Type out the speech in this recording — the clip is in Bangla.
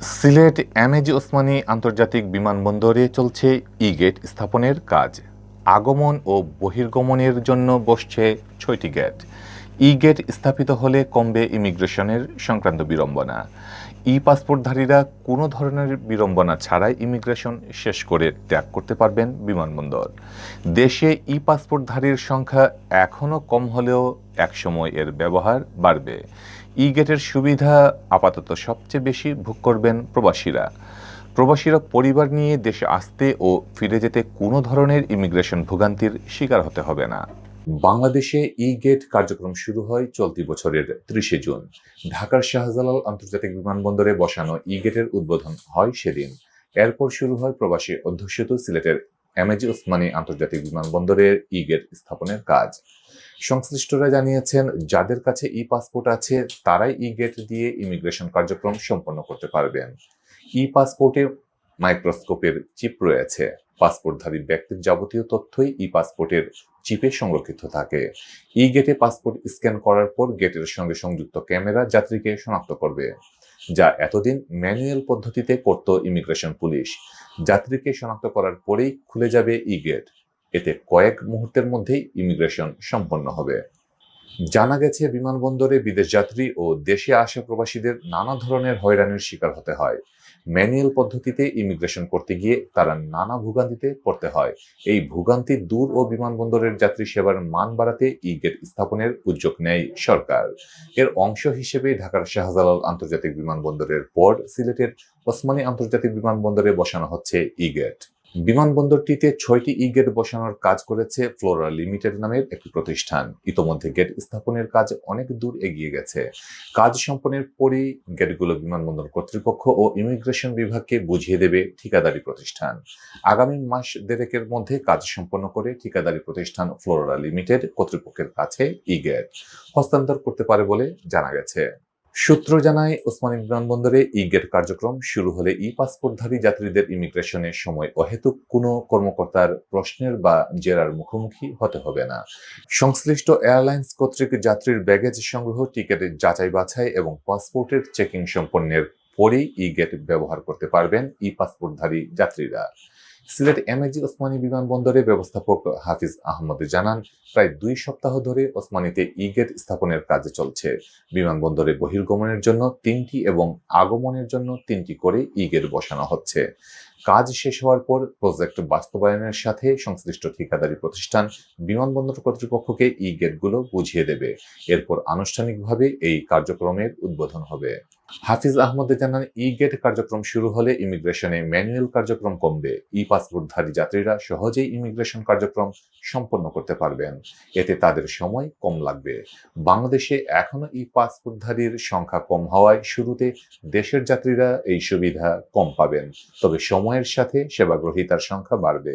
সিলেট এমএজি ওসমানী আন্তর্জাতিক বিমানবন্দরে চলছে ই-গেট স্থাপনের কাজ। আগমন ও বহির্গমনের জন্য বসছে ৬টি গেট। ই-গেট স্থাপিত হলে কমবে ইমিগ্রেশনের সংক্রান্ত বিড়ম্বনা। পাসপোর্টধারীরা কোনো ধরনের বিড়ম্বনা ছাড়াই ইমিগ্রেশন শেষ করে ত্যাগ করতে পারবেন বিমানবন্দর। দেশে পাসপোর্টধারীর সংখ্যা এখনও কম হলেও একসময় এর ব্যবহার বাড়বে। ই-গেটের সুবিধা আপাতত সবচেয়ে বেশি ভোগ করবেন প্রবাসীরা পরিবার নিয়ে দেশে আসতে ও ফিরে যেতে কোনো ধরনের ইমিগ্রেশন ভোগান্তির শিকার হতে হবে না। বাংলাদেশে ই-গেট কার্যক্রম শুরু হয় চলতি বছরের ৩০শে জুন। ঢাকার শাহজালাল আন্তর্জাতিক বিমানবন্দরে বসানো ই-গেটের উদ্বোধন হয় সেদিন। এরপর শুরু হয় প্রবাসী অধ্যুষিত সিলেটের এমএজি ওসমানী আন্তর্জাতিক বিমানবন্দরে ই-গেট স্থাপনের কাজ। সংশ্লিষ্টরা জানিয়েছেন, যাদের কাছে পাসপোর্ট আছে তারাই ই-গেট দিয়ে ইমিগ্রেশন কার্যক্রম সম্পন্ন করতে পারবেন। পাসপোর্টে মাইক্রোস্কোপের চিপ রয়েছে। পাসপোর্টধারী ব্যক্তির যাবতীয় তথ্যই পাসপোর্টের চিপে সংরক্ষিত থাকে। ই-গেটে পাসপোর্ট স্ক্যান করার পর গেটের সঙ্গে সংযুক্ত ক্যামেরা যাত্রীকে শনাক্ত করবে, যা এতদিন ম্যানুয়াল পদ্ধতিতে করত ইমিগ্রেশন পুলিশ। যাত্রীকে শনাক্ত করার পরেই খুলে যাবে ই-গেট। এতে কয়েক মুহূর্তের মধ্যেই ইমিগ্রেশন সম্পন্ন হবে। জানা গেছে, বিমানবন্দরে বিদেশ যাত্রী ও দেশে আসা প্রবাসীদের নানা ধরনের হয়রানির শিকার হতে হয়। ম্যানুয়াল পদ্ধতিতে ইমিগ্রেশন করতে গিয়ে তারা নানা ভোগান্তিতে পড়তে হয়। এই ভোগান্তি দূর ও বিমানবন্দরের যাত্রী সেবার মান বাড়াতে ই-গেট স্থাপনের উদ্যোগ নেয় সরকার। এর অংশ হিসেবে ঢাকার শাহজালাল আন্তর্জাতিক বিমানবন্দরের পর সিলেটের ওসমানী আন্তর্জাতিক বিমানবন্দরে বসানো হচ্ছে ই-গেট। বিমানবন্দরটিতে ৬টি ই-গেট বসানোর কাজ করেছে ফ্লোরা লিমিটেড নামের একটি প্রতিষ্ঠান। ইতোমধ্যে গেট স্থাপনের কাজ অনেক দূর এগিয়ে গেছে। কাজ সম্পন্নের পরেই গেটগুলো বিমানবন্দর কর্তৃপক্ষ ও ইমিগ্রেশন বিভাগকে বুঝিয়ে দেবে ঠিকাদারি প্রতিষ্ঠান। আগামী মাস দেড়েকের মধ্যে কাজ সম্পন্ন করে ঠিকাদারি প্রতিষ্ঠান ফ্লোরা লিমিটেড কর্তৃপক্ষের কাছে ই-গেট হস্তান্তর করতে পারে বলে জানা গেছে। সূত্র জানায়, ওসমানী বিমানবন্দরে ই-গেট কার্যক্রম শুরু হলে পাসপোর্টধারী যাত্রীদের ইমিগ্রেশনের সময় অহেতুক কোনো কর্মকর্তার প্রশ্নের বা জেরার মুখোমুখি হতে হবে না। সংশ্লিষ্ট এয়ারলাইন্স কর্তৃক যাত্রীর ব্যাগেজ সংগ্রহ, টিকেটের যাচাই বাছাই এবং পাসপোর্টের চেকিং সম্পন্নের পরেই ই-গেট ব্যবহার করতে পারবেন পাসপোর্টধারী যাত্রীরা। সিলেট এমএজি ওসমানী বিমানবন্দরের ব্যবস্থাপক হাফিজ আহমদ জানান, প্রায় ২ সপ্তাহ ধরে ওসমানীতে ই-গেট স্থাপনের কাজ চলছে। বিমানবন্দরে বহির্গমনের জন্য ৩টি এবং আগমনের জন্য ৩টি করে ই-গেট বসানো হচ্ছে। কাজ শেষ হওয়ার পর প্রজেক্ট বাস্তবায়নের সাথে সংশ্লিষ্ট ঠিকাদারি প্রতিষ্ঠান বিমানবন্দর কর্তৃপক্ষকে ই-গেটগুলো বুঝিয়ে দেবে। এরপর আনুষ্ঠানিকভাবে এই কার্যক্রমের উদ্বোধন হবে। হাফিজ আহমদ জানান, ই-গেট কার্যক্রম শুরু হলে ইমিগ্রেশনে ম্যানুয়াল কার্যক্রম কমবে। পাসপোর্টধারী যাত্রীরা সহজেই ইমিগ্রেশন কার্যক্রম সম্পন্ন করতে পারবেন। এতে তাদের সময় কম লাগবে। বাংলাদেশে এখনো পাসপোর্টধারীর সংখ্যা কম হওয়ায় শুরুতে দেশের যাত্রীরা এই সুবিধা কম পাবেন, তবে সময়ের সাথে সেবা গ্রহীতার সংখ্যা বাড়বে।